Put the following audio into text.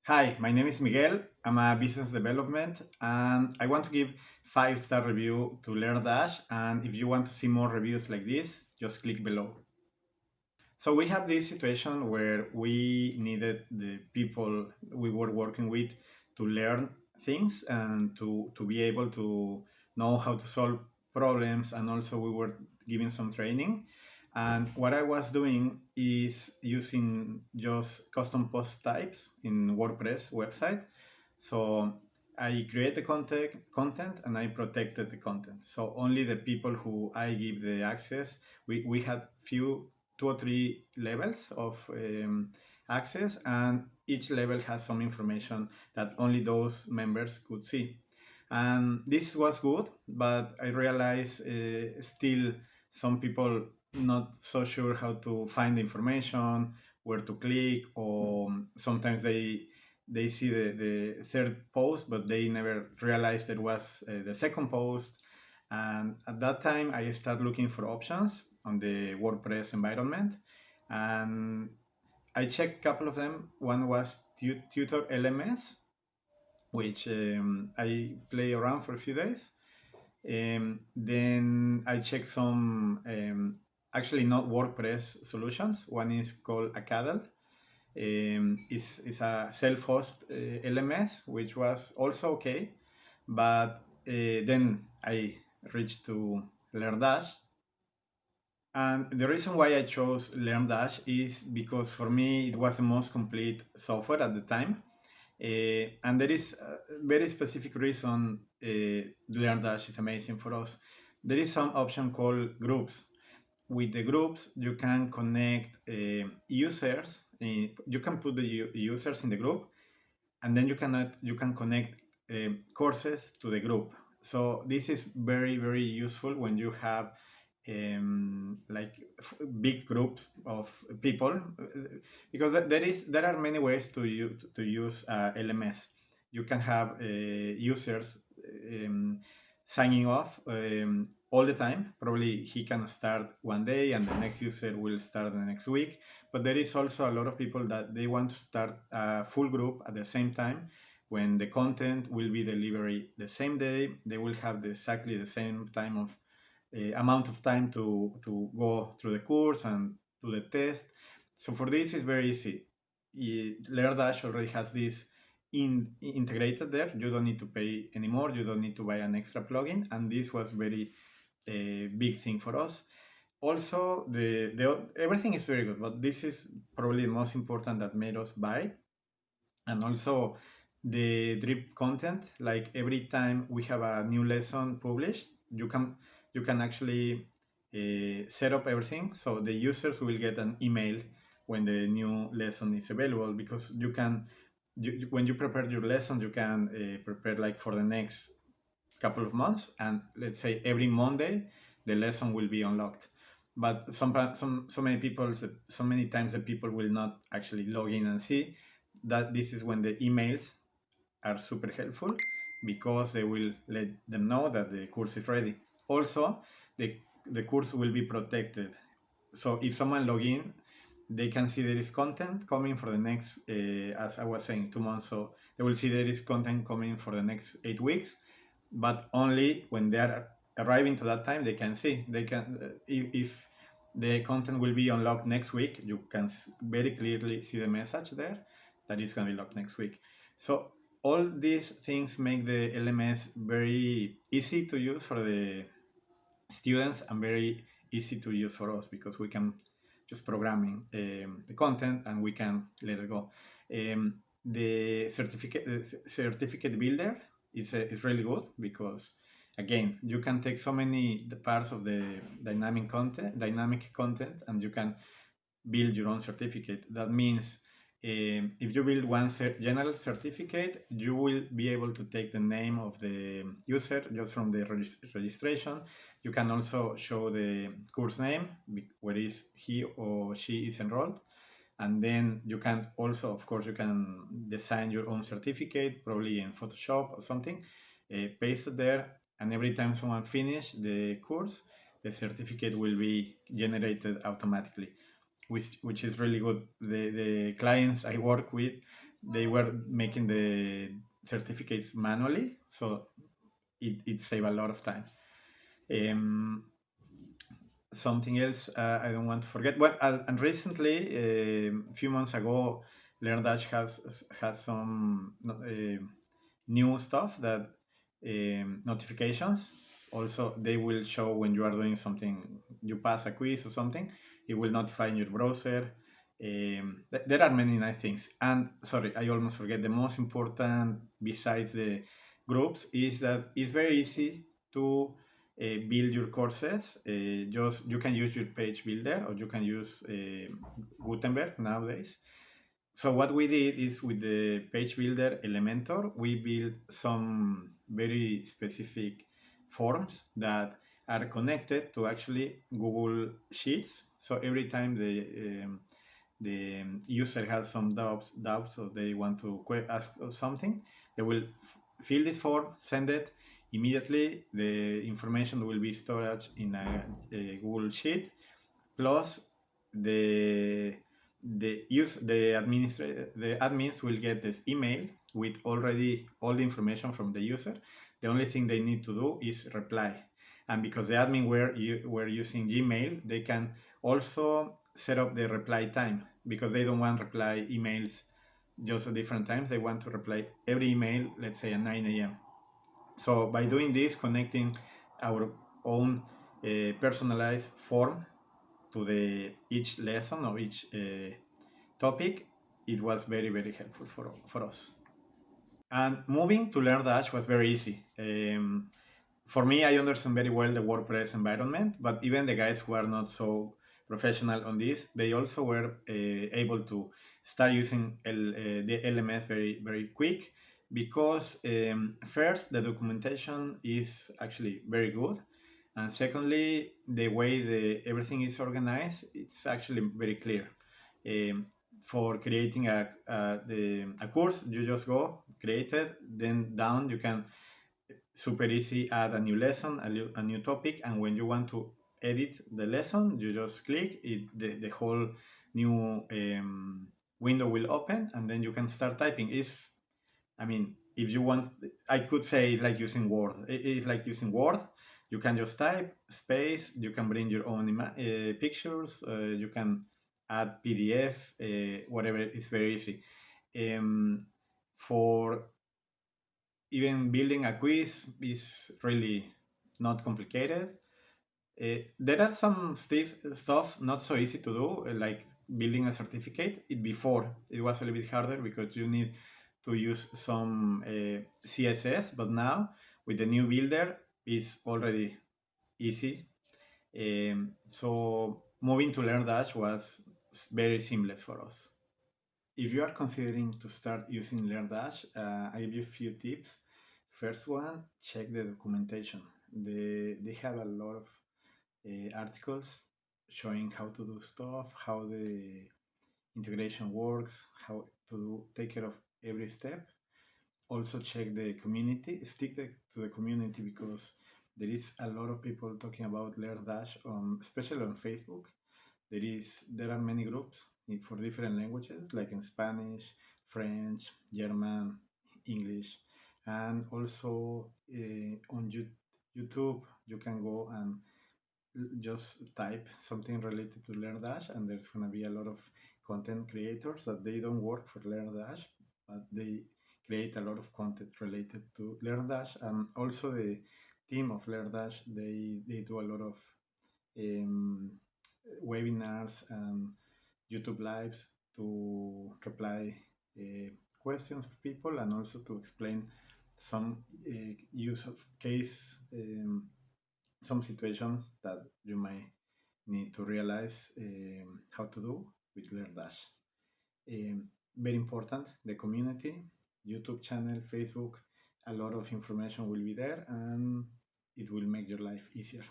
Hi, my name is Miguel. I'm a business development and I want to give 5-star review to LearnDash. And if you want to see more reviews like this, just click below. So we have this situation where we needed the people we were working with to learn things and to be able to know how to solve problems. And also we were giving some training. And what I was doing is using just custom post types in WordPress website. So I create the content and I protected the content. So only the people who I give the access, we had few 2 or 3 levels of access, and each level has some information that only those members could see. And this was good, but I realized still some people not so sure how to find the information, where to click, or sometimes they see the third post, but they never realized there was the second post. And at that time, I started looking for options on the WordPress environment, and I checked a couple of them. One was Tutor LMS, which I play around for a few days. Then I checked some, actually not WordPress solutions. One is called Acadal. It's a self-host LMS, which was also okay. But then I reached to LearnDash. And the reason why I chose LearnDash is because for me it was the most complete software at the time. And there is a very specific reason LearnDash is amazing for us. There is some option called groups. With the groups, you can connect users. You can put the users in the group, and then you can connect courses to the group. So this is very useful when you have like big groups of people, because there are many ways to use LMS. You can have users um, signing off all the time. Probably he can start one day and the next user will start the next week. But there is also a lot of people that they want to start a full group at the same time. When the content will be delivered the same day, they will have exactly the same time of amount of time to go through the course and do the test. So for this, it's very easy. LearnDash already has this integrated there. You don't need to pay anymore. You don't need to buy an extra plugin. And this was very big thing for us. Also, the everything is very good, but this is probably the most important that made us buy. And also the drip content, like every time we have a new lesson published, you can actually set up everything so the users will get an email when the new lesson is available, because when you prepare your lesson, you can prepare like for the next couple of months, and let's say every Monday the lesson will be unlocked. But so many people, so many times the people will not actually log in and see that. This is when the emails are super helpful, because they will let them know that the course is ready. Also, the course will be protected. So if someone log in, they can see there is content coming for the next, as I was saying, 2 months. So they will see there is content coming for the next 8 weeks, but only when they are arriving to that time they can see. They can, if the content will be unlocked next week, you can very clearly see the message there that is going to be locked next week. So all these things make the LMS very easy to use for the students and very easy to use for us, because we can just programming the content and we can let it go. The certificate builder is really good, because again, you can take so many parts of the dynamic content, and you can build your own certificate. That means if you build one general certificate, you will be able to take the name of the user just from the registration. You can also show the course name, where is he or she is enrolled. And then you can also, of course, you can design your own certificate, probably in Photoshop or something, paste it there, and every time someone finish the course, the certificate will be generated automatically, which is really good. The clients I work with, they were making the certificates manually, so it saved a lot of time. Um, Something else I don't want to forget. Well, and recently, a few months ago, LearnDash has some new stuff that notifications. Also, they will show when you are doing something, you pass a quiz or something. It will notify in your browser. There are many nice things. And sorry, I almost forget. The most important, besides the groups, is that it's very easy to build your courses. Just you can use your page builder, or you can use Gutenberg nowadays. So what we did is, with the page builder Elementor, we built some very specific forms that are connected to actually Google Sheets. So every time the user has some doubts, or they want to ask something, they will fill this form, send it immediately. The information will be stored in a Google Sheet, plus the the admins will get this email with already all the information from the user. The only thing they need to do is reply. And because the admin were using Gmail, they can also set up the reply time, because they don't want reply emails just at different times. They want to reply every email, let's say at 9 a.m. So by doing this, connecting our own personalized form to the each lesson or each topic, it was very, very helpful for us. And moving to LearnDash was very easy. For me, I understand very well the WordPress environment, but even the guys who are not so professional on this, they also were able to start using the LMS very, very quick, because first, the documentation is actually very good. And secondly, the way everything is organized, it's actually very clear. Um, for creating a course, you just go, create it, then down you can super easy add a new lesson, a new topic, and when you want to edit the lesson, you just click it, the whole new window will open, and then you can start typing. I mean, if you want, I could say it's like using Word. It's like using Word. You can just type space. You can bring your own pictures. You can add PDF, whatever. It's very easy. For even building a quiz is really not complicated. There are some stuff not so easy to do, like building a certificate. Before, it was a little bit harder, because you need to use some CSS, but now with the new builder, it's already easy. So moving to LearnDash was very seamless for us. If you are considering to start using LearnDash, I give you a few tips. First one, check the documentation. They have a lot of articles showing how to do stuff, how the integration works, how to take care of every step. Also check the community, to the community, because there is a lot of people talking about LearnDash, especially on Facebook. There are many groups for different languages, like in Spanish, French, German, English, and also on YouTube you can go and just type something related to LearnDash, and there's gonna be a lot of content creators that they don't work for LearnDash, but they create a lot of content related to LearnDash. And also the team of LearnDash, they do a lot of um, webinars and YouTube lives to reply questions of people, and also to explain some use of case, some situations that you might need to realize how to do with LearnDash. Very important, the community, YouTube channel, Facebook, a lot of information will be there, and it will make your life easier.